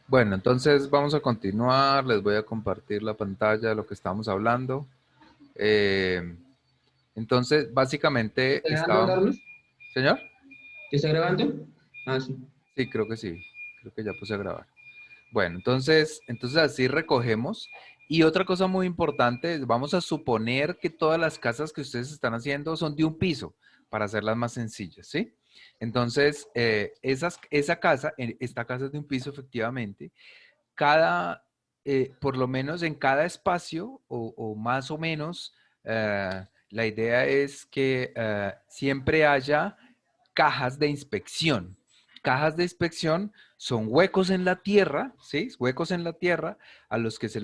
Bueno, entonces vamos a continuar. Les voy a compartir la pantalla de lo que estamos hablando. Eh, entonces, básicamente ¿Está grabando, estábamos... Carlos? ¿Señor? ¿Ya está grabando? Ah, sí. Sí, creo que sí. Creo que ya puse a grabar. Bueno, entonces así recogemos. Y otra cosa muy importante, vamos a suponer que todas las casas que ustedes están haciendo son de un piso, para hacerlas más sencillas, ¿sí? Entonces, esa casa, esta casa es de un piso efectivamente, por lo menos en cada espacio o más o menos, la idea es que siempre haya cajas de inspección. Cajas de inspección son huecos en la tierra, ¿sí? Huecos en la tierra a los que se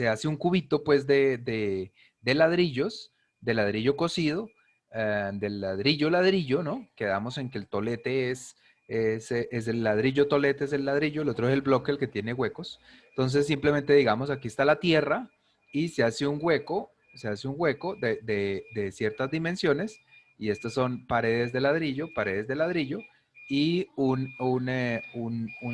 hace un cubito pues de ladrillos, de ladrillo cocido, del ladrillo, ¿no? Quedamos en que el tolete es el ladrillo tolete, es el ladrillo, el otro es el bloque, el que tiene huecos. Entonces simplemente digamos, aquí está la tierra y se hace un hueco de ciertas dimensiones y estas son paredes de ladrillo y un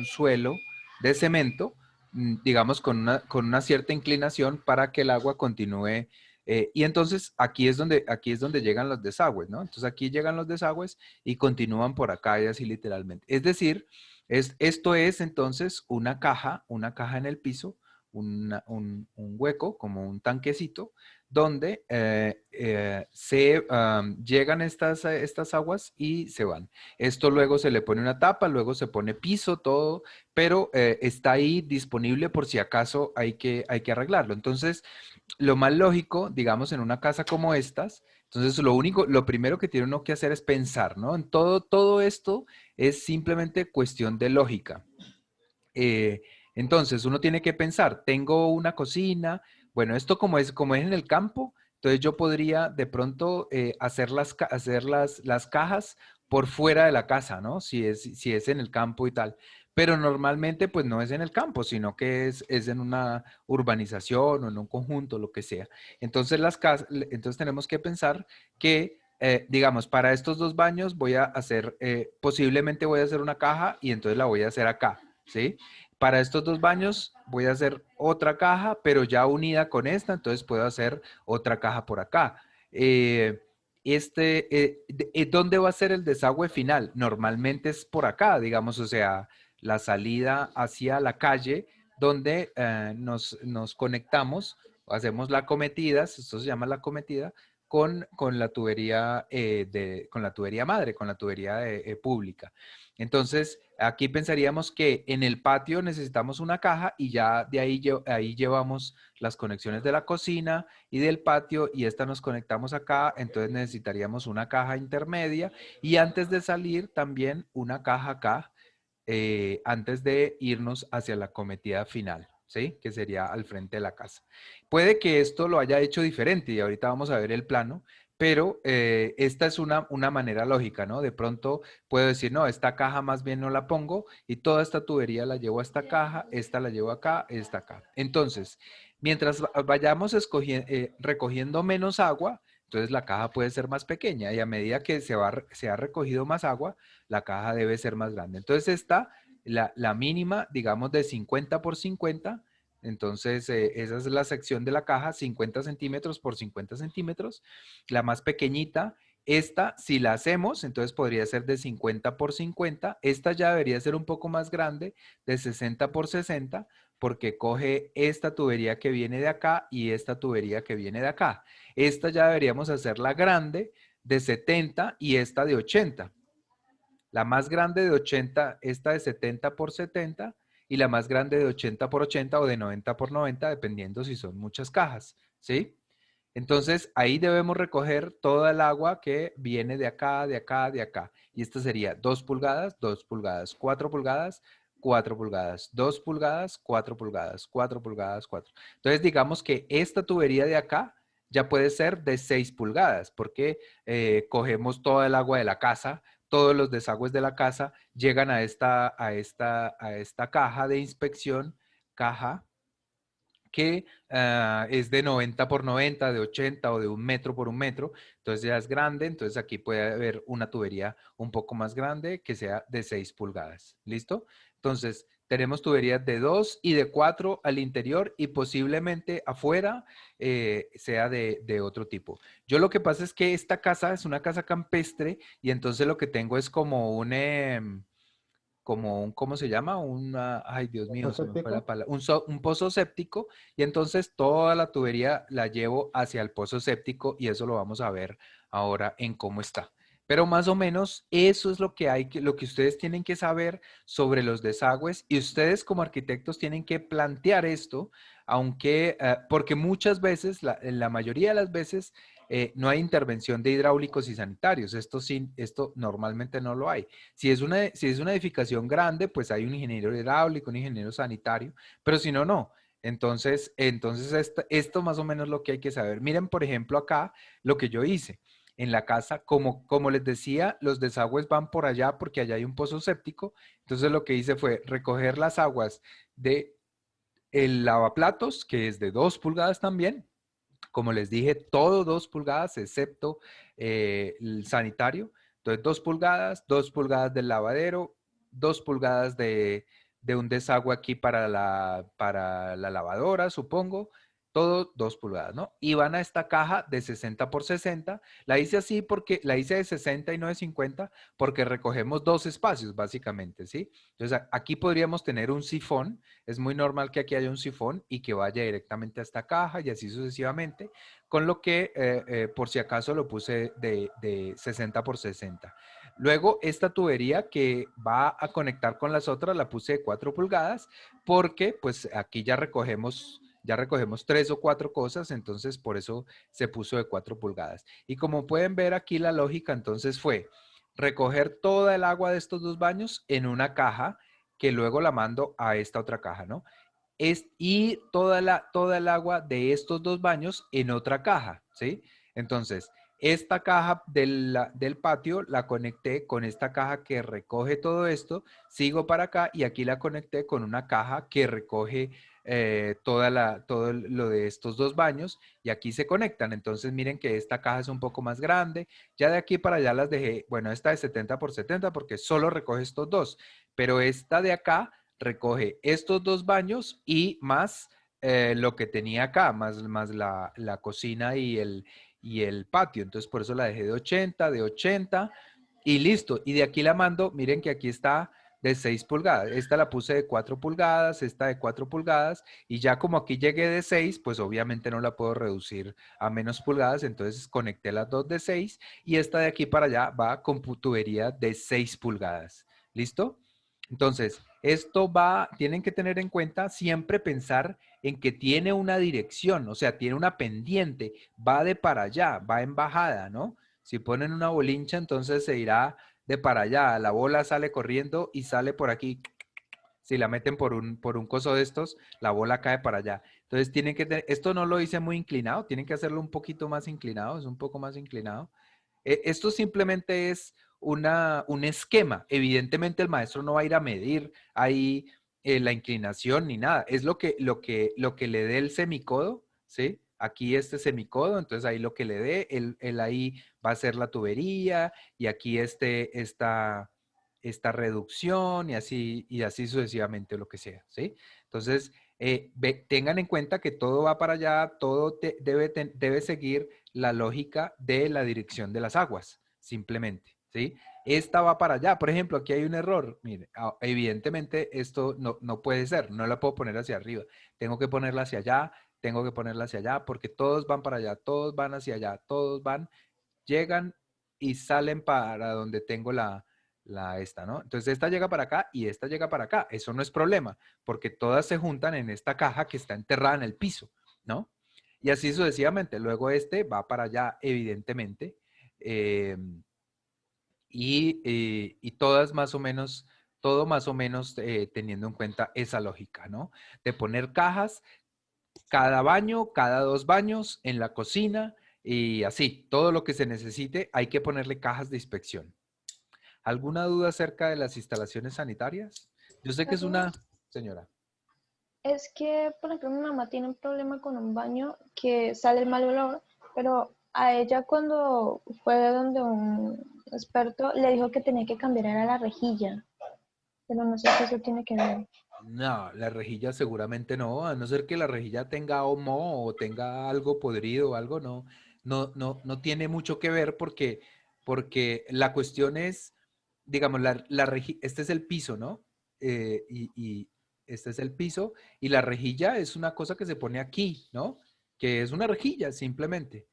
suelo de cemento, digamos, con una cierta inclinación para que el agua continúe. Y entonces aquí es donde llegan los desagües, ¿no? Entonces aquí llegan los desagües y continúan por acá y así literalmente. Es decir, esto es entonces una caja en el piso, un hueco, como un tanquecito, donde llegan estas aguas y se van. Esto luego se le pone una tapa, luego se pone piso, todo, pero está ahí disponible por si acaso hay que arreglarlo. Entonces, lo más lógico, digamos, en una casa como estas, entonces lo primero que tiene uno que hacer es pensar, ¿no? En todo esto es simplemente cuestión de lógica. Eh, entonces, uno tiene que pensar, tengo una cocina, bueno, esto como es en el campo, entonces yo podría de pronto hacer las cajas por fuera de la casa, ¿no? Si es en el campo y tal. Pero normalmente pues no es en el campo, sino que es en una urbanización o en un conjunto, lo que sea. Entonces entonces tenemos que pensar que, digamos, para estos dos baños posiblemente voy a hacer una caja y entonces la voy a hacer acá, ¿sí? Para estos dos baños voy a hacer otra caja, pero ya unida con esta, entonces puedo hacer otra caja por acá. ¿Dónde va a ser el desagüe final? Normalmente es por acá, digamos, o sea, la salida hacia la calle donde nos conectamos, hacemos la cometida, esto se llama la cometida, con la tubería, con la tubería madre, con la tubería pública. Entonces, aquí pensaríamos que en el patio necesitamos una caja y ya de ahí llevamos las conexiones de la cocina y del patio y esta nos conectamos acá, entonces necesitaríamos una caja intermedia y antes de salir también una caja acá, antes de irnos hacia la cometida final, ¿sí? Que sería al frente de la casa. Puede que esto lo haya hecho diferente y ahorita vamos a ver el plano, pero esta es una manera lógica, ¿no? De pronto puedo decir, no, esta caja más bien no la pongo y toda esta tubería la llevo a esta caja, esta la llevo acá, esta acá. Entonces, mientras vayamos recogiendo menos agua, entonces la caja puede ser más pequeña y a medida que se ha recogido más agua, la caja debe ser más grande. Entonces está la mínima, digamos, de 50 por 50. Entonces, esa es la sección de la caja, 50 centímetros por 50 centímetros. La más pequeñita, esta, si la hacemos, entonces podría ser de 50 por 50. Esta ya debería ser un poco más grande, de 60 por 60, porque coge esta tubería que viene de acá y esta tubería que viene de acá. Esta ya deberíamos hacerla grande, de 70 y esta de 80. La más grande de 80, esta de 70 por 70 y la más grande de 80 por 80 o de 90 por 90, dependiendo si son muchas cajas, ¿sí? Entonces ahí debemos recoger toda el agua que viene de acá, de acá, de acá. Y esta sería 2 pulgadas, 2 pulgadas, 4 pulgadas, 4 pulgadas, 2 pulgadas, 4 pulgadas, 4 pulgadas, 4. Entonces digamos que esta tubería de acá ya puede ser de 6 pulgadas porque cogemos toda el agua de la casa, todos los desagües de la casa llegan a esta caja de inspección, caja que es de 90 por 90, de 80 o de 1 metro por 1 metro, entonces ya es grande, entonces aquí puede haber una tubería un poco más grande que sea de 6 pulgadas, ¿listo? Entonces tenemos tuberías de 2 y de 4 al interior y posiblemente afuera sea de otro tipo. Yo lo que pasa es que esta casa es una casa campestre y entonces lo que tengo es como un, ¿cómo se llama? Ay Dios mío, se me fue la ¿Séptico? palabra, un pozo séptico y entonces toda la tubería la llevo hacia el pozo séptico y eso lo vamos a ver ahora en cómo está. Pero más o menos eso es lo que lo que ustedes tienen que saber sobre los desagües y ustedes como arquitectos tienen que plantear esto, aunque, porque muchas veces, en la mayoría de las veces, no hay intervención de hidráulicos y sanitarios. Esto sí, esto normalmente no lo hay. Si es una edificación grande, pues hay un ingeniero hidráulico, un ingeniero sanitario, pero si no, no. Entonces esto más o menos lo que hay que saber. Miren, por ejemplo, acá lo que yo hice en la casa, como les decía, los desagües van por allá porque allá hay un pozo séptico. Entonces lo que hice fue recoger las aguas de el lavaplatos, que es de 2 pulgadas también, como les dije, todo 2 pulgadas, excepto el sanitario. Entonces, 2 pulgadas del lavadero, 2 pulgadas de un desagüe aquí para la lavadora, supongo. Todo 2 pulgadas, ¿no? Y van a esta caja de 60 por 60. La hice así porque la hice de 60 y no de 50 porque recogemos 2 espacios, básicamente, ¿sí? Entonces, aquí podríamos tener un sifón. Es muy normal que aquí haya un sifón y que vaya directamente a esta caja y así sucesivamente, con lo que por si acaso lo puse de 60 por 60. Luego esta tubería que va a conectar con las otras la puse de 4 pulgadas porque pues aquí ya recogemos 3 o 4 cosas, entonces por eso se puso de 4 pulgadas. Y como pueden ver aquí la lógica entonces fue recoger toda el agua de estos 2 baños en una caja que luego la mando a esta otra caja, ¿no? Y toda el agua de estos 2 baños en otra caja, ¿sí? Entonces, esta caja del patio la conecté con esta caja que recoge todo esto, sigo para acá y aquí la conecté con una caja que recoge todo lo de estos 2 baños y aquí se conectan. Entonces, miren que esta caja es un poco más grande. Ya de aquí para allá las dejé, bueno, esta de 70 por 70 porque solo recoge estos dos, pero esta de acá recoge estos 2 baños y más lo que tenía acá, más la cocina y el patio. Entonces, por eso la dejé de 80 y listo. Y de aquí la mando, miren que aquí está de 6 pulgadas. Esta la puse de 4 pulgadas, esta de 4 pulgadas y ya como aquí llegué de 6, pues obviamente no la puedo reducir a menos pulgadas, entonces conecté las dos de 6 y esta de aquí para allá va con tubería de 6 pulgadas. ¿Listo? Entonces, tienen que tener en cuenta siempre pensar en que tiene una dirección, o sea, tiene una pendiente, va de para allá, va en bajada, ¿no? Si ponen una bolincha, entonces se irá de para allá, la bola sale corriendo y sale por aquí. Si la meten por un coso de estos, la bola cae para allá. Entonces tienen que tener, esto no lo hice muy inclinado, tienen que hacerlo un poquito más inclinado, es un poco más inclinado. Esto simplemente es un esquema. Evidentemente el maestro no va a ir a medir ahí la inclinación ni nada. Es lo que le dé el semicodo, ¿sí? Aquí este semicodo, entonces ahí lo que le dé, él ahí va a ser la tubería y aquí esta reducción y así sucesivamente lo que sea, ¿sí? Entonces, tengan en cuenta que todo va para allá, todo debe seguir la lógica de la dirección de las aguas, simplemente, ¿sí? Esta va para allá. Por ejemplo, aquí hay un error. Mire, evidentemente esto no puede ser, no la puedo poner hacia arriba. Tengo que ponerla hacia allá, tengo que ponerla hacia allá, porque todos van para allá, todos van hacia allá, todos llegan y salen para donde tengo esta, ¿no? Entonces esta llega para acá y esta llega para acá. Eso no es problema, porque todas se juntan en esta caja que está enterrada en el piso, ¿no? Y así sucesivamente. Luego este va para allá, evidentemente. eh, y todas más o menos, todo más o menos teniendo en cuenta esa lógica, ¿no? De poner cajas cada baño, cada 2 baños, en la cocina y así, todo lo que se necesite, hay que ponerle cajas de inspección. ¿Alguna duda acerca de las instalaciones sanitarias? Yo sé que es Profe, una, señora. Es que, por ejemplo, mi mamá tiene un problema con un baño que sale el mal olor, pero a ella cuando fue donde un experto le dijo que tenía que cambiar era la rejilla, pero no sé si eso tiene que ver. No, la rejilla seguramente no, a no ser que la rejilla tenga moho o tenga algo podrido o algo, no, no tiene mucho que ver porque la cuestión es, digamos, este es el piso, ¿no? Y este es el piso y la rejilla es una cosa que se pone aquí, ¿no? Que es una rejilla simplemente,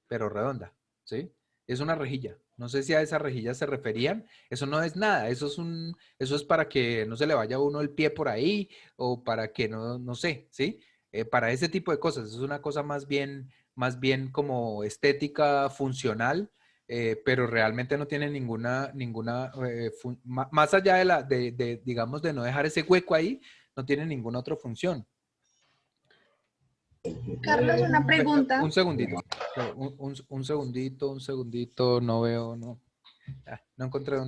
pero redonda, ¿sí? Es una rejilla. No sé si a esa rejilla se referían. Eso no es nada. Eso es para que no se le vaya a uno el pie por ahí o para que no sé, ¿sí? Para ese tipo de cosas. Es una cosa más bien como estética, funcional, pero realmente no tiene más allá digamos, de no dejar ese hueco ahí, no tiene ninguna otra función. Carlos, una pregunta. Un segundito. Un segundito, no veo, no encontré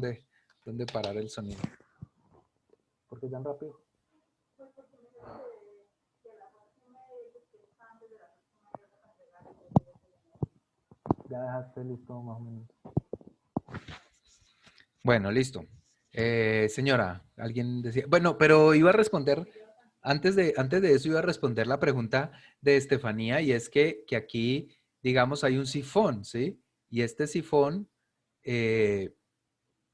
dónde parar el sonido. ¿Por qué tan rápido? Ya dejaste listo más o menos. Bueno, listo. Señora, alguien decía, bueno, pero iba a responder, antes de eso iba a responder la pregunta de Estefanía y es que aquí, digamos, hay un sifón, ¿sí? Y eh,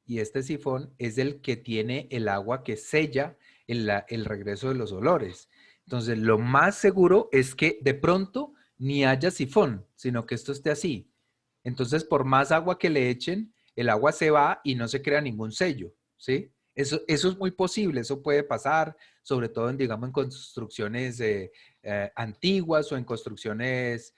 este sifón es el que tiene el agua que sella el regreso de los olores. Entonces, lo más seguro es que de pronto ni haya sifón, sino que esto esté así. Entonces, por más agua que le echen, el agua se va y no se crea ningún sello, ¿sí? Eso es muy posible, eso puede pasar, sobre todo digamos, en construcciones antiguas o en construcciones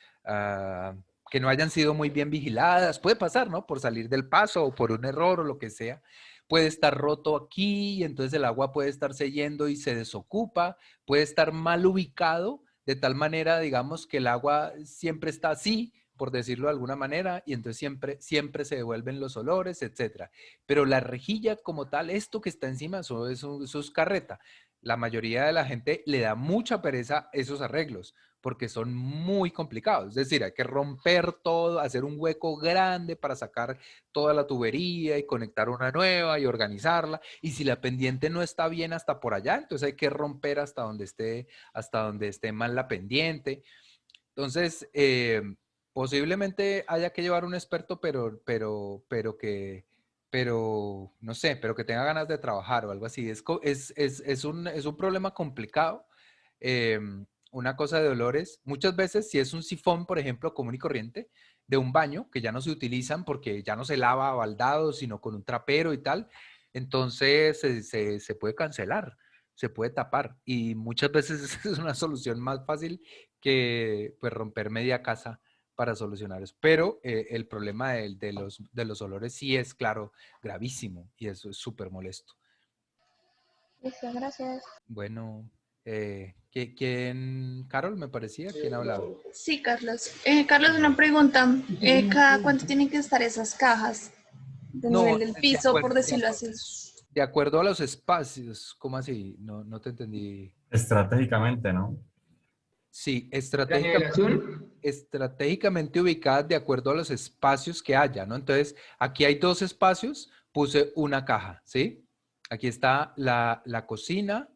que no hayan sido muy bien vigiladas. Puede pasar, ¿no? Por salir del paso o por un error o lo que sea. Puede estar roto aquí y entonces el agua puede estarse yendo y se desocupa. Puede estar mal ubicado de tal manera, digamos, que el agua siempre está así, por decirlo de alguna manera, y entonces siempre se devuelven los olores, etcétera. Pero la rejilla como tal, esto que está encima, eso es carreta. La mayoría de la gente le da mucha pereza esos arreglos, porque son muy complicados. Es decir, hay que romper todo, hacer un hueco grande para sacar toda la tubería y conectar una nueva y organizarla. Y si la pendiente no está bien hasta por allá, entonces hay que romper hasta donde esté mal la pendiente. Entonces, posiblemente haya que llevar un experto, no sé, pero que tenga ganas de trabajar o algo así. Es un problema complicado. Eh, una cosa de olores, muchas veces si es un sifón, por ejemplo, común y corriente, de un baño, que ya no se utilizan porque ya no se lava a baldado, sino con un trapero y tal, entonces se puede cancelar, se puede tapar. Y muchas veces es una solución más fácil que pues romper media casa para solucionar eso. Pero el problema de los olores sí es, claro, gravísimo y eso es súper molesto. Listo, gracias. Bueno, ¿quién? Carol, me parecía, ¿quién hablaba? Sí, Carlos. Carlos, una pregunta. ¿Cada cuánto tienen que estar esas cajas de No, nivel del piso, por decirlo así? de acuerdo a los espacios, ¿cómo así? No te entendí. Estratégicamente, ¿no? Sí, La nivelación, estratégicamente ubicadas de acuerdo a los espacios que haya, ¿no? Entonces, aquí hay dos espacios, puse una caja, ¿sí? Aquí está la cocina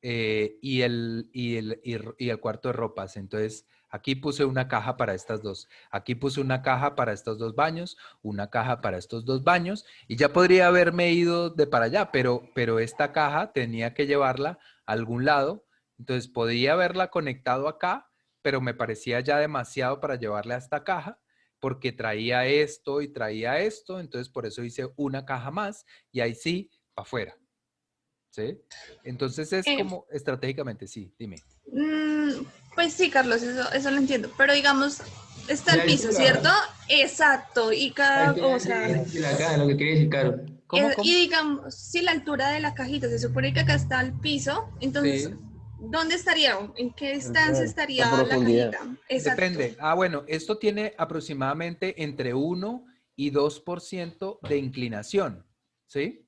y el cuarto de ropas. Entonces, aquí puse una caja para estas dos. Aquí puse una caja para estos dos baños, una caja para estos dos baños, y ya podría haberme ido de para allá, pero esta caja tenía que llevarla a algún lado. Entonces podía haberla conectado acá, pero me parecía ya demasiado para llevarle a esta caja, porque traía esto y traía esto, entonces por eso hice una caja más y ahí sí, para afuera. ¿Sí? Entonces es Eh, como estratégicamente, sí, dime. mm, pues sí, Carlos, eso lo entiendo. Pero digamos, está la el piso, ¿cierto? altura, Exacto. Y la cada, altura o sea, de la caja, lo que quería decir, Caro. y ¿Cómo? digamos, si la altura de la cajita se supone que acá está el piso, entonces, Sí, ¿dónde estaría? ¿En qué distancia La estaría la profundidad. cajita? Exacto. depende. Bueno, esto tiene aproximadamente entre 1 y 2% de inclinación, ¿sí?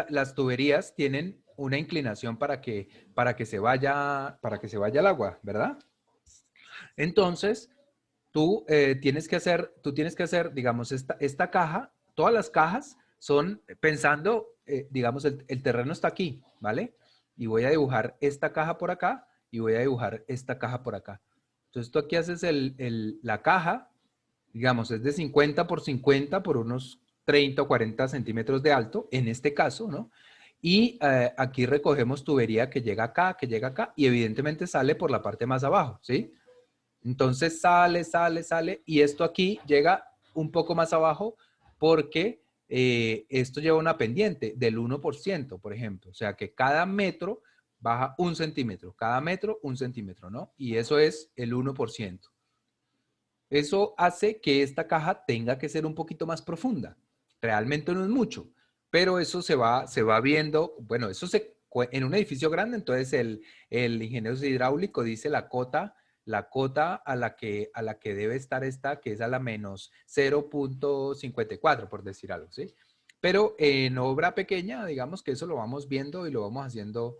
Las tuberías tienen una inclinación para que se vaya el agua, ¿verdad? Entonces, tú tienes que hacer, digamos, esta caja, todas las cajas son pensando, digamos, el terreno está aquí, ¿vale? Y voy a dibujar esta caja por acá y voy a dibujar esta caja por acá. Entonces, tú aquí haces la caja, digamos, es de 50 por 50 por unos 30 o 40 centímetros de alto, en este caso, ¿no? Y aquí recogemos tubería que llega acá, y evidentemente sale por la parte más abajo, ¿sí? Entonces sale, y esto aquí llega un poco más abajo porque esto lleva una pendiente del 1%, por ejemplo. O sea que cada metro baja 1 centímetro, cada metro 1 centímetro, ¿no? Y eso es el 1%. Eso hace que esta caja tenga que ser un poquito más profunda. Realmente no es mucho, pero eso se va viendo, bueno, en un edificio grande, entonces el ingeniero hidráulico dice la cota a la que debe estar esta, que es a la menos 0,54, por decir algo, ¿sí? Pero en obra pequeña, digamos que eso lo vamos viendo y lo vamos haciendo.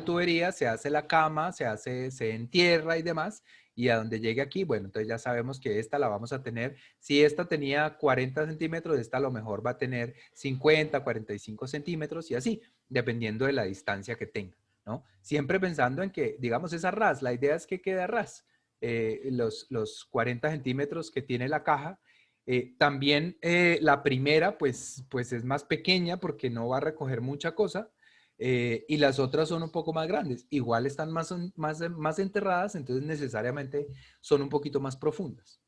Tubería, se hace la cama, se entierra y demás, y a donde llegue aquí, bueno, entonces ya sabemos que esta la vamos a tener, si esta tenía 40 centímetros, esta a lo mejor va a tener 50, 45 centímetros y así, dependiendo de la distancia que tenga, ¿no? Siempre pensando en que, digamos, es a ras, la idea es que quede a ras, los 40 centímetros que tiene la caja. También la primera, pues es más pequeña porque no va a recoger mucha cosa. Y las otras son un poco más grandes. Igual están más enterradas, entonces necesariamente son un poquito más profundas.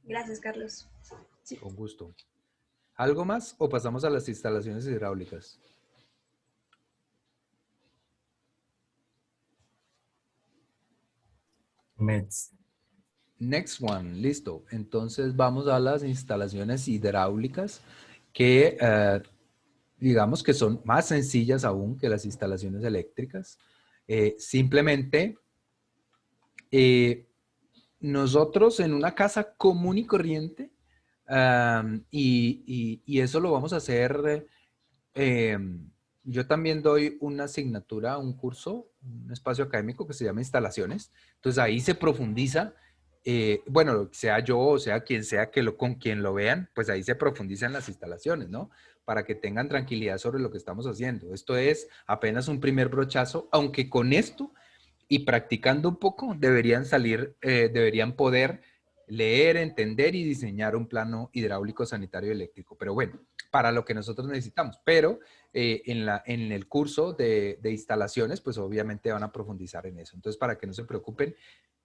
Gracias, Carlos. Sí. Con gusto. ¿Algo más o pasamos a las instalaciones hidráulicas? Next one, listo. Entonces vamos a las instalaciones hidráulicas que digamos que son más sencillas aún que las instalaciones eléctricas. Simplemente, nosotros en una casa común y corriente, y eso lo vamos a hacer, yo también doy una asignatura, un curso, un espacio académico que se llama instalaciones. Entonces ahí se profundiza, bueno, sea yo o sea quien sea con quien lo vean, pues ahí se profundiza en las instalaciones, ¿no? Para que tengan tranquilidad sobre lo que estamos haciendo. Esto es apenas un primer brochazo, aunque con esto y practicando un poco deberían poder leer, entender y diseñar un plano hidráulico, sanitario y eléctrico. Pero bueno, para lo que nosotros necesitamos. Pero en el curso de instalaciones, pues obviamente van a profundizar en eso. Entonces, para que no se preocupen,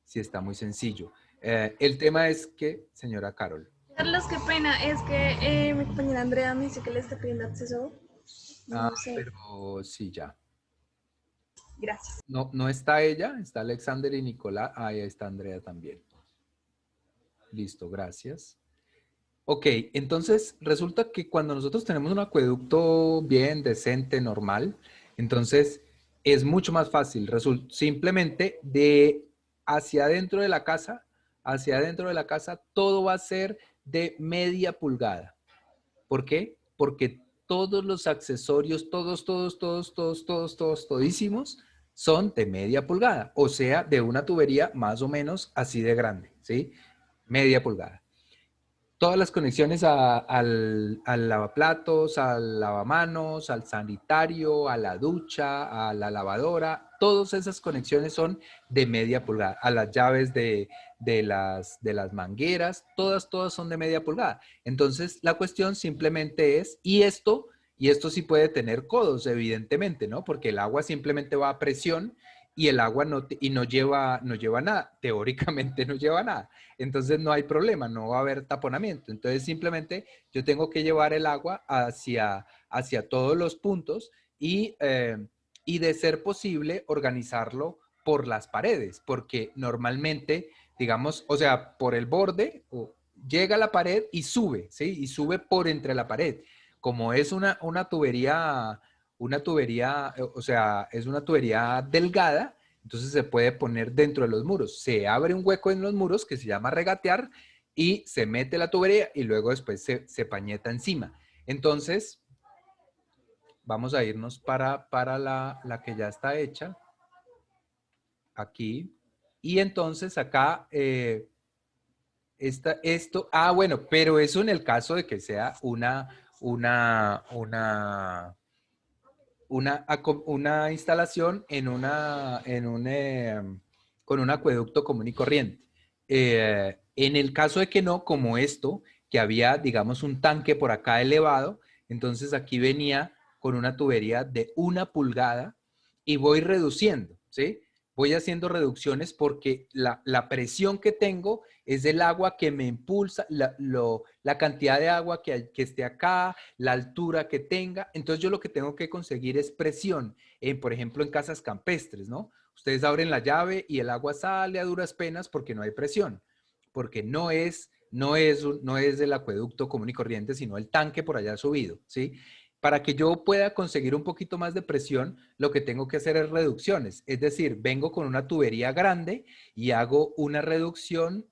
sí está muy sencillo. El tema es que, señora Carol. Carlos, qué pena, es que mi compañera Andrea me dice que le está pidiendo acceso. No sé. Pero sí, ya. Gracias. No está ella, está Alexander y Nicolás. Ahí está Andrea también. Listo, gracias. Ok, entonces resulta que cuando nosotros tenemos un acueducto bien, decente, normal, entonces es mucho más fácil. Simplemente de hacia adentro de la casa, todo va a ser de media pulgada. ¿Por qué? Porque todos los accesorios, todísimos, son de media pulgada, o sea, de una tubería más o menos así de grande, ¿sí? Media pulgada. Todas las conexiones al lavaplatos, al lavamanos, al sanitario, a la ducha, a la lavadora, todas esas conexiones son de media pulgada. A las llaves de las mangueras, todas son de media pulgada. Entonces, la cuestión simplemente es, y esto sí puede tener codos, evidentemente, ¿no? Porque el agua simplemente va a presión y el agua no lleva nada, teóricamente no lleva nada. Entonces no hay problema, no va a haber taponamiento. Entonces simplemente yo tengo que llevar el agua hacia todos los puntos y de ser posible organizarlo por las paredes, porque normalmente, digamos, o sea, por el borde, llega a la pared y sube, ¿sí? Y sube por entre la pared. Como es una tubería, o sea, es una tubería delgada, entonces se puede poner dentro de los muros. Se abre un hueco en los muros que se llama regatear y se mete la tubería y luego después se pañeta encima. Entonces, vamos a irnos para la que ya está hecha. Aquí. Y entonces acá, bueno, pero eso en el caso de que sea una instalación con un acueducto común y corriente. En el caso de que no, como esto, que había, digamos, un tanque por acá elevado, entonces aquí venía con una tubería de 1 pulgada y voy reduciendo, ¿sí? Voy haciendo reducciones porque la presión que tengo es del agua que me impulsa, la cantidad de agua que esté acá, la altura que tenga. Entonces yo lo que tengo que conseguir es presión, por ejemplo, en casas campestres, ¿no? Ustedes abren la llave y el agua sale a duras penas porque no hay presión, porque no es del acueducto común y corriente, sino el tanque por allá subido, ¿sí? Para que yo pueda conseguir un poquito más de presión, lo que tengo que hacer es reducciones. Es decir, vengo con una tubería grande y hago una reducción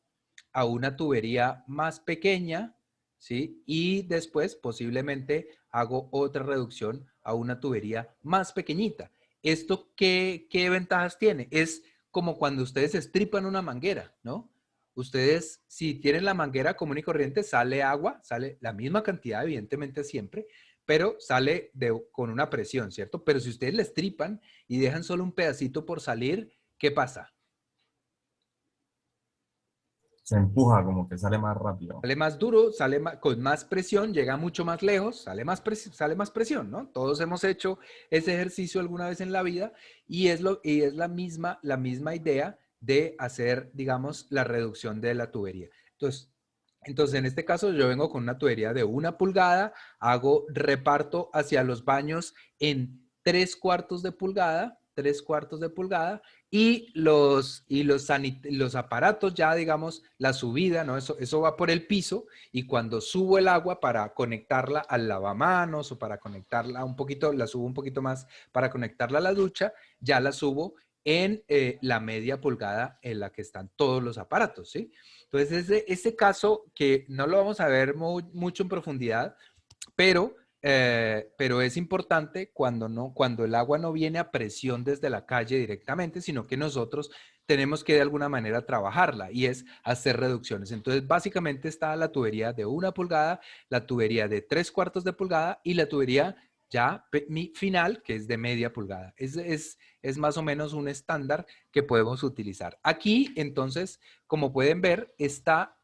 a una tubería más pequeña, ¿sí? Y después posiblemente hago otra reducción a una tubería más pequeñita. ¿Esto qué ventajas tiene? Es como cuando ustedes estripan una manguera, ¿no? Ustedes, si tienen la manguera común y corriente, sale agua, sale la misma cantidad, evidentemente siempre, pero sale con una presión, ¿cierto? Pero si ustedes le estripan y dejan solo un pedacito por salir, ¿qué pasa? Se empuja, como que sale más rápido. Sale más duro, con más presión, llega mucho más lejos, sale más presión, ¿no? Todos hemos hecho ese ejercicio alguna vez en la vida y es la misma idea de hacer, digamos, la reducción de la tubería. Entonces, en este caso yo vengo con una tubería de 1 pulgada, reparto hacia los baños en 3/4 de pulgada, 3/4 de pulgada, y los aparatos ya, digamos, la subida, ¿no? Eso va por el piso y cuando subo el agua para conectarla al lavamanos o para conectarla un poquito, la subo un poquito más para conectarla a la ducha, ya la subo en la media pulgada en la que están todos los aparatos, ¿sí? Entonces, ese caso que no lo vamos a ver mucho en profundidad, pero es importante cuando el agua no viene a presión desde la calle directamente, sino que nosotros tenemos que de alguna manera trabajarla y es hacer reducciones. Entonces, básicamente está la tubería de 1 pulgada, la tubería de 3/4 de pulgada y la tubería ya final, que es de media pulgada. Es más o menos un estándar que podemos utilizar. Aquí, entonces, como pueden ver, está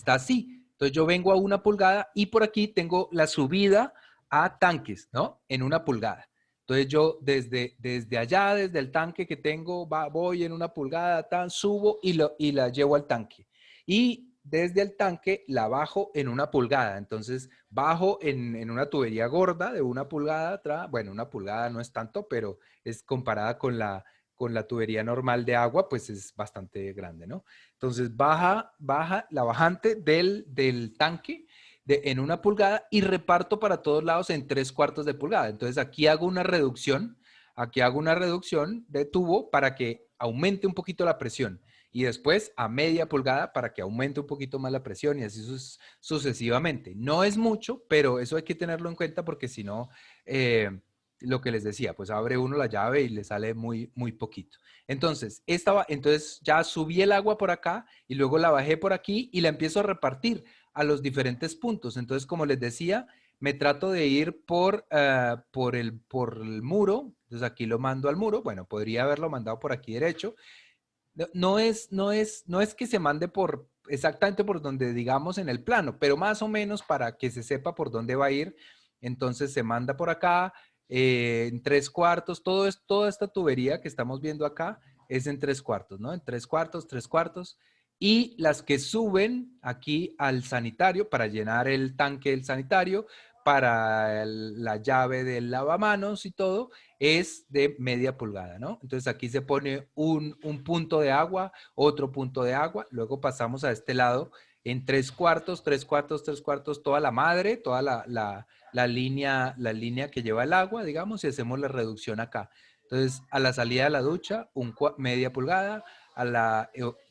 así. Entonces yo vengo a 1 pulgada y por aquí tengo la subida a tanques, ¿no? En 1 pulgada. Entonces yo desde allá, desde el tanque que tengo, voy en 1 pulgada, subo y la llevo al tanque. Y desde el tanque la bajo en 1 pulgada. Entonces bajo en una tubería gorda de 1 pulgada atrás. Bueno, 1 pulgada no es tanto, pero es comparada con la tubería normal de agua, pues es bastante grande, ¿no? Entonces baja la bajante del tanque en 1 pulgada y reparto para todos lados en 3/4 de pulgada. Entonces aquí hago una reducción de tubo para que aumente un poquito la presión y después a media pulgada para que aumente un poquito más la presión y así sucesivamente. No es mucho, pero eso hay que tenerlo en cuenta porque si no, lo que les decía, pues abre uno la llave y le sale muy, muy poquito. Entonces, entonces ya subí el agua por acá y luego la bajé por aquí y la empiezo a repartir a los diferentes puntos. Entonces, como les decía, me trato de ir por el muro. Entonces aquí lo mando al muro. Bueno, podría haberlo mandado por aquí derecho. No es que se mande exactamente por donde digamos en el plano, pero más o menos para que se sepa por dónde va a ir. Entonces se manda por acá en 3/4. Toda esta tubería que estamos viendo acá es en 3/4, ¿no? En 3/4, 3/4. Y las que suben aquí al sanitario para llenar el tanque del sanitario, para la llave del lavamanos y todo, es de media pulgada, ¿no? Entonces aquí se pone un punto de agua, otro punto de agua, luego pasamos a este lado en 3/4, 3/4, 3/4, toda la madre, toda la línea que lleva el agua, digamos, y hacemos la reducción acá. Entonces, a la salida de la ducha, media pulgada,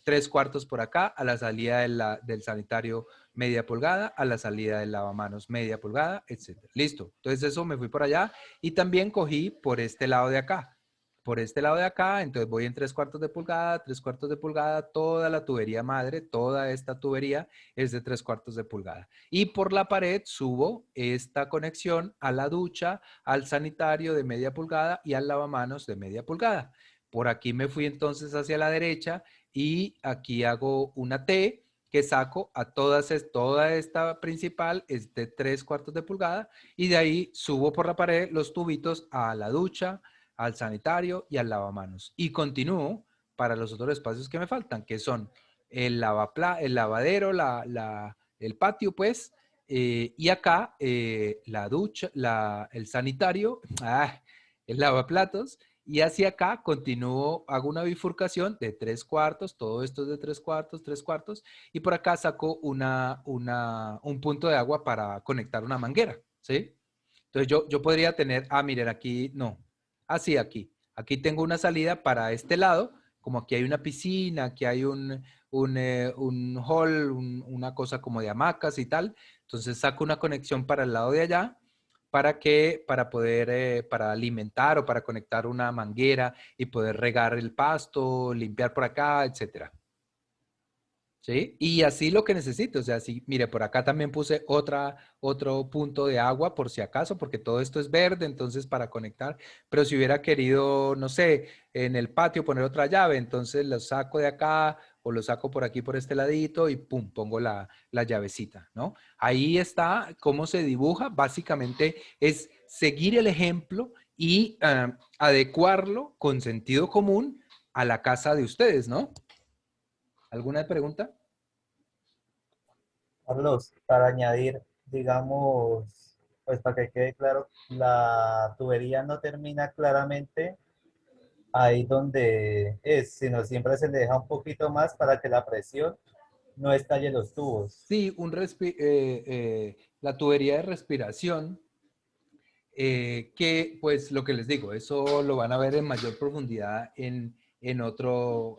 3/4 por acá, a la salida del sanitario media pulgada, a la salida del lavamanos media pulgada, etc. Listo. Entonces eso me fui por allá y también cogí por este lado de acá. Por este lado de acá, entonces voy en 3/4 de pulgada, 3/4 de pulgada, toda la tubería madre, toda esta tubería es de 3/4 de pulgada. Y por la pared subo esta conexión a la ducha, al sanitario de media pulgada y al lavamanos de media pulgada. Por aquí me fui entonces hacia la derecha y aquí hago una T que saco a toda esta principal es de 3/4 de pulgada y de ahí subo por la pared los tubitos a la ducha, al sanitario y al lavamanos. Y continúo para los otros espacios que me faltan, que son el lavadero, el patio, pues, y acá la ducha, el sanitario, el lavaplatos, y hacia acá continúo, hago una bifurcación de 3/4, todo esto es de 3/4, 3/4, y por acá saco un punto de agua para conectar una manguera, ¿sí? Entonces yo podría tener, miren, aquí no, así aquí. Aquí tengo una salida para este lado, como aquí hay una piscina, aquí hay un hall, una cosa como de hamacas y tal. Entonces saco una conexión para el lado de allá para poder, para alimentar o para conectar una manguera y poder regar el pasto, limpiar por acá, etcétera. ¿Sí? Y así lo que necesito, o sea, sí, mire, por acá también puse otro punto de agua por si acaso, porque todo esto es verde, entonces para conectar, pero si hubiera querido, no sé, en el patio poner otra llave, entonces lo saco de acá o lo saco por aquí por este ladito y pum, pongo la llavecita, ¿no? Ahí está cómo se dibuja, básicamente es seguir el ejemplo y adecuarlo con sentido común a la casa de ustedes, ¿no? ¿Alguna pregunta? Carlos, para añadir, digamos, pues para que quede claro, la tubería no termina claramente ahí donde es, sino siempre se le deja un poquito más para que la presión no estalle los tubos. Sí, la tubería de respiración, que pues lo que les digo, eso lo van a ver en mayor profundidad en otro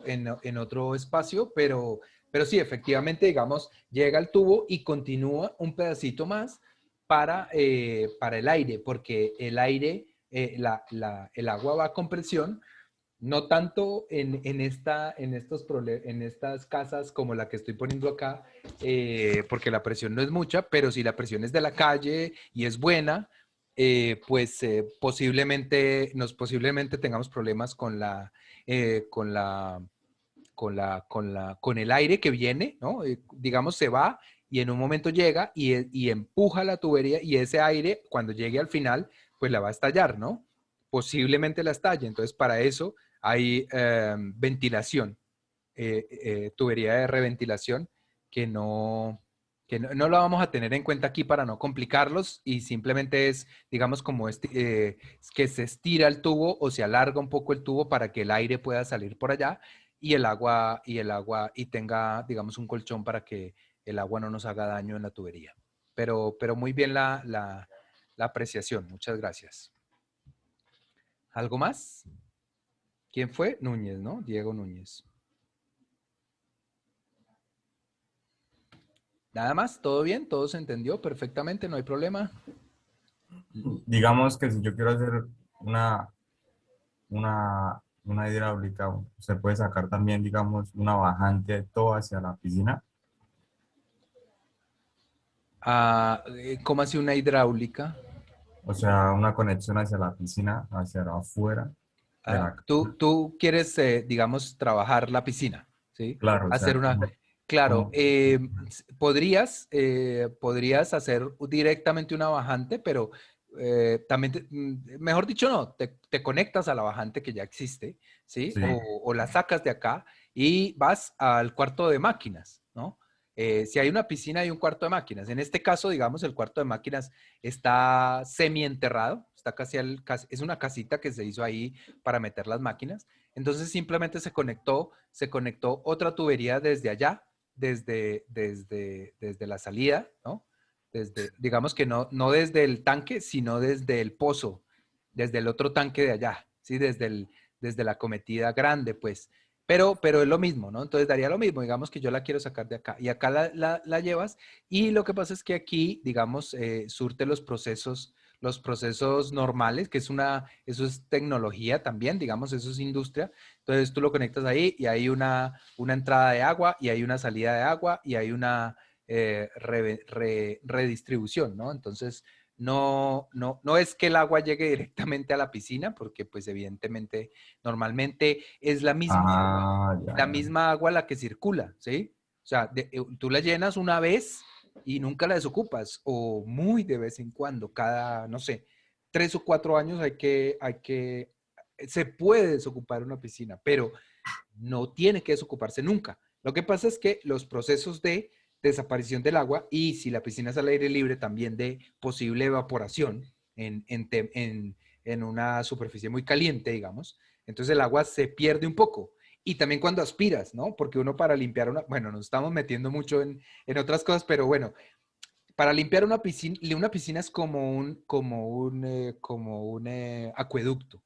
espacio, pero sí, efectivamente, digamos, llega el tubo y continúa un pedacito más para el aire, porque el aire, el agua va con presión, no tanto en estas casas como la que estoy poniendo acá, porque la presión no es mucha, pero si la presión es de la calle y es buena, pues posiblemente tengamos problemas con el aire que viene, ¿no? Digamos, se va y en un momento llega y empuja la tubería y ese aire, cuando llegue al final, pues la va a estallar, ¿no? Posiblemente la estalle. Entonces, para eso hay ventilación, tubería de reventilación que no la vamos a tener en cuenta aquí para no complicarlos y simplemente es, digamos, como que se estira el tubo o se alarga un poco el tubo para que el aire pueda salir por allá y el agua y tenga, digamos, un colchón para que el agua no nos haga daño en la tubería. Pero muy bien la apreciación. Muchas gracias. ¿Algo más? ¿Quién fue? Núñez, ¿no? Diego Núñez. Nada más, ¿todo bien? ¿Todo se entendió perfectamente? ¿No hay problema? Digamos que si yo quiero hacer una hidráulica, se puede sacar también, digamos, una bajante todo hacia la piscina. ¿Cómo así una hidráulica? O sea, una conexión hacia la piscina, hacia afuera de la casa. Tú quieres, digamos, trabajar la piscina, ¿sí? Claro, o sea, Hacer claro, como- podrías hacer directamente una bajante, pero también, mejor dicho, no, te conectas a la bajante que ya existe, ¿sí? sí, O la sacas de acá y vas al cuarto de máquinas, ¿no? Si hay una piscina y un cuarto de máquinas. En este caso, digamos, el cuarto de máquinas está semienterrado, está es una casita que se hizo ahí para meter las máquinas. Entonces simplemente se conectó otra tubería desde allá, desde la salida, ¿no? Digamos que no desde el tanque, sino desde el pozo, desde el otro tanque de allá, ¿sí? Desde la cometida grande, pues. pero es lo mismo, ¿no? Entonces daría lo mismo, digamos que yo la quiero sacar de acá y acá la llevas y lo que pasa es que aquí, digamos, surte los procesos normales, que eso es tecnología también, digamos, eso es industria. Entonces tú lo conectas ahí y hay una entrada de agua y hay una salida de agua y hay una redistribución, ¿no? Entonces no es que el agua llegue directamente a la piscina, porque pues evidentemente normalmente es Ah, ya, la ya. misma agua la que circula, ¿sí? O sea, tú la llenas una vez y nunca la desocupas, o muy de vez en cuando, cada, no sé, 3 o 4 años se puede desocupar una piscina, pero no tiene que desocuparse nunca. Lo que pasa es que los procesos de desaparición del agua y si la piscina es al aire libre, también de posible evaporación en una superficie muy caliente, digamos, entonces el agua se pierde un poco. Y también cuando aspiras, ¿no? Porque uno para limpiar bueno, nos estamos metiendo mucho en otras cosas, pero bueno, para limpiar una piscina es como un acueducto.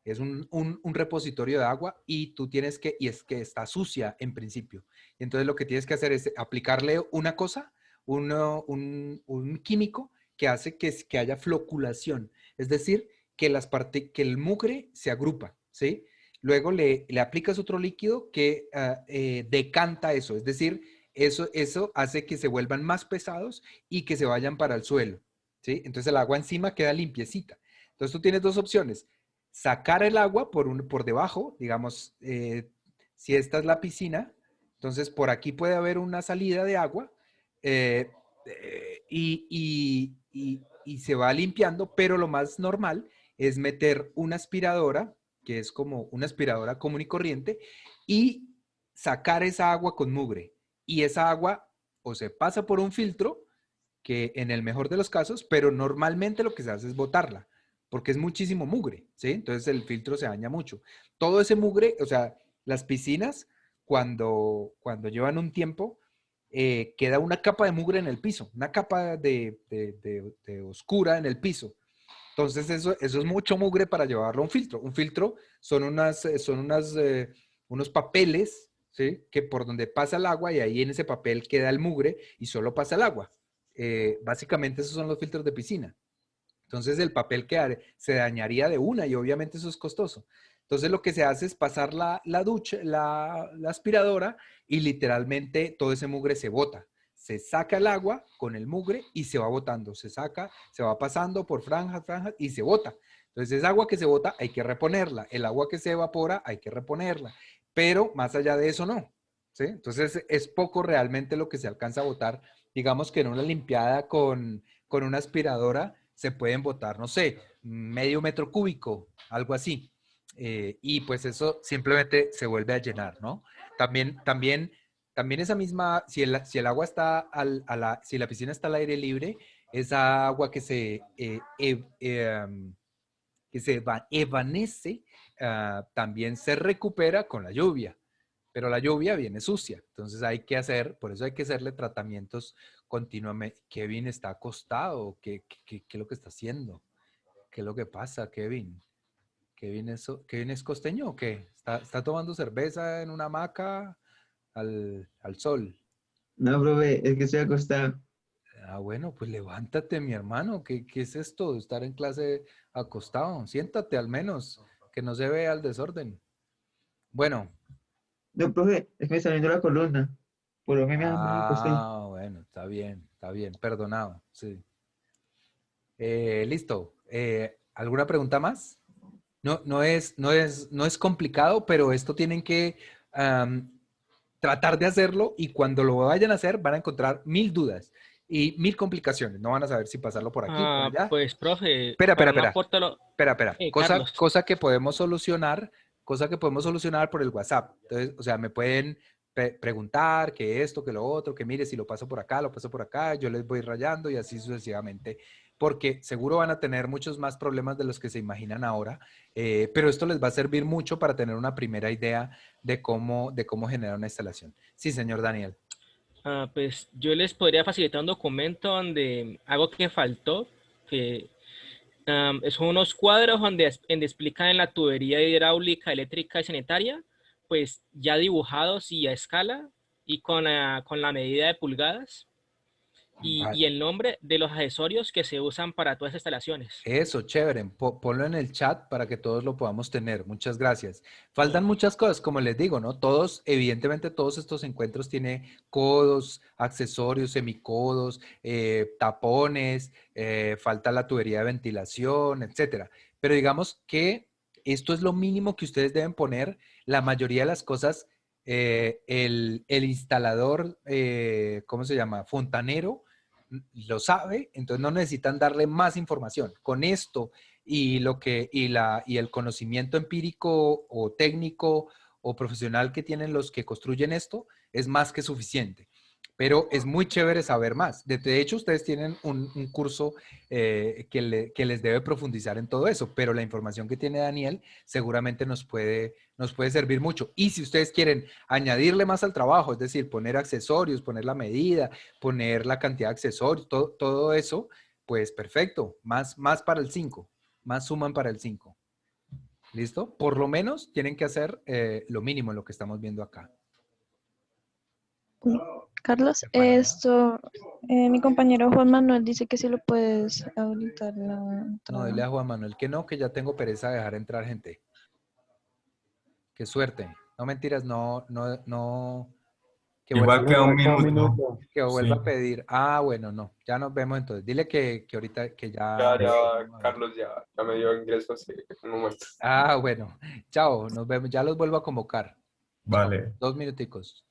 Es un repositorio de agua y tú tienes y es que está sucia en principio. Y entonces lo que tienes que hacer es aplicarle una cosa, un químico que hace que haya floculación. Es decir, que el mugre se agrupa, ¿sí? Luego le aplicas otro líquido que decanta eso. Es decir, eso hace que se vuelvan más pesados y que se vayan para el suelo, ¿sí? Entonces el agua encima queda limpiecita. Entonces tú tienes dos opciones: sacar el agua por debajo, digamos, si esta es la piscina, entonces por aquí puede haber una salida de agua eh, y se va limpiando, pero lo más normal es meter una aspiradora, que es como una aspiradora común y corriente, y sacar esa agua con mugre. Y esa agua o se pasa por un filtro, que en el mejor de los casos, pero normalmente lo que se hace es botarla, porque es muchísimo mugre, ¿sí? Entonces el filtro se daña mucho. Todo ese mugre, o sea, las piscinas, cuando llevan un tiempo, queda una capa de mugre en el piso, una capa de oscura en el piso. Entonces eso es mucho mugre para llevarlo a un filtro. Un filtro unos papeles, ¿sí? Que por donde pasa el agua y ahí en ese papel queda el mugre y solo pasa el agua. Básicamente esos son los filtros de piscina. Entonces el papel se dañaría de una y obviamente eso es costoso. Entonces lo que se hace es pasar la ducha, la aspiradora y literalmente todo ese mugre se bota. Se saca el agua con el mugre y se va botando. Se saca, se va pasando por franjas y se bota. Entonces esa agua que se bota hay que reponerla. El agua que se evapora hay que reponerla. Pero más allá de eso no, ¿sí? Entonces es poco realmente lo que se alcanza a botar. Digamos que en una limpiada con una aspiradora se pueden botar, no sé, medio metro cúbico, algo así. Y pues eso simplemente se vuelve a llenar, ¿no? También esa misma, si el agua está, si la piscina está al aire libre, esa agua que se evanece, también se recupera con la lluvia, pero la lluvia viene sucia, entonces por eso hay que hacerle tratamientos continuamente. Kevin está acostado, ¿qué es lo que está haciendo? ¿Qué es lo que pasa, Kevin? ¿Kevin es costeño o qué? ¿Está tomando cerveza en una hamaca al sol? No, profe, es que estoy acostado. Ah, bueno, pues levántate, mi hermano. ¿Qué es esto de estar en clase acostado? Siéntate al menos, que no se vea el desorden. Bueno, No, profe, es que me está viendo la columna. Por lo que me acosté. bueno, está bien, perdonado, sí. Listo. ¿Alguna pregunta más? No es complicado, pero esto tienen que tratar de hacerlo y cuando lo vayan a hacer van a encontrar 1000 dudas y 1000 complicaciones. No van a saber si pasarlo por aquí, por allá. Pues, profe, Espera, espera, para un espera. aporte, Espera. Carlos. Cosa que podemos solucionar por el WhatsApp. Entonces, o sea, me pueden preguntar que esto, que lo otro, que mire, si lo paso por acá, lo paso por acá, yo les voy rayando y así sucesivamente, porque seguro van a tener muchos más problemas de los que se imaginan ahora, pero esto les va a servir mucho para tener una primera idea de cómo generar una instalación. Sí, señor Daniel. Pues yo les podría facilitar un documento donde algo que faltó, que son unos cuadros donde explican en la tubería hidráulica, eléctrica y sanitaria pues ya dibujados y a escala y con la medida de pulgadas Vale. y el nombre de los accesorios que se usan para todas estas instalaciones. Eso, chévere. Ponlo en el chat para que todos lo podamos tener. Muchas gracias. Faltan muchas cosas, como les digo, ¿no? Todos, evidentemente, todos estos encuentros tienen codos, accesorios, semicodos, tapones, falta la tubería de ventilación, etcétera. Pero digamos que esto es lo mínimo que ustedes deben poner. La mayoría de las cosas, el instalador, ¿cómo se llama? Fontanero lo sabe, entonces no necesitan darle más información. Con esto y y el conocimiento empírico o técnico o profesional que tienen los que construyen esto es más que suficiente. Pero es muy chévere saber más. De hecho, ustedes tienen un curso que les debe profundizar en todo eso, pero la información que tiene Daniel seguramente nos puede servir mucho. Y si ustedes quieren añadirle más al trabajo, es decir, poner accesorios, poner la medida, poner la cantidad de accesorios, todo eso, pues perfecto, más para el 5, más suman para el 5. ¿Listo? Por lo menos tienen que hacer lo mínimo en lo que estamos viendo acá. Carlos, Para nada. mi compañero Juan Manuel dice que si lo puedes habilitar la No, entrada. dile a Juan Manuel que no, que ya tengo pereza de dejar entrar gente. Qué suerte. No mentiras, no. Que Igual vuelva, queda un Queda un minuto. minuto. que vuelva Sí. a pedir. Ah, bueno, no. Ya nos vemos entonces. Dile que ahorita que Ya, ya. ya, Carlos ya me dio ingreso hace un momento. Ah, bueno. Chao. Nos vemos. Ya los vuelvo a convocar. Chao. Vale. 2 minuticos.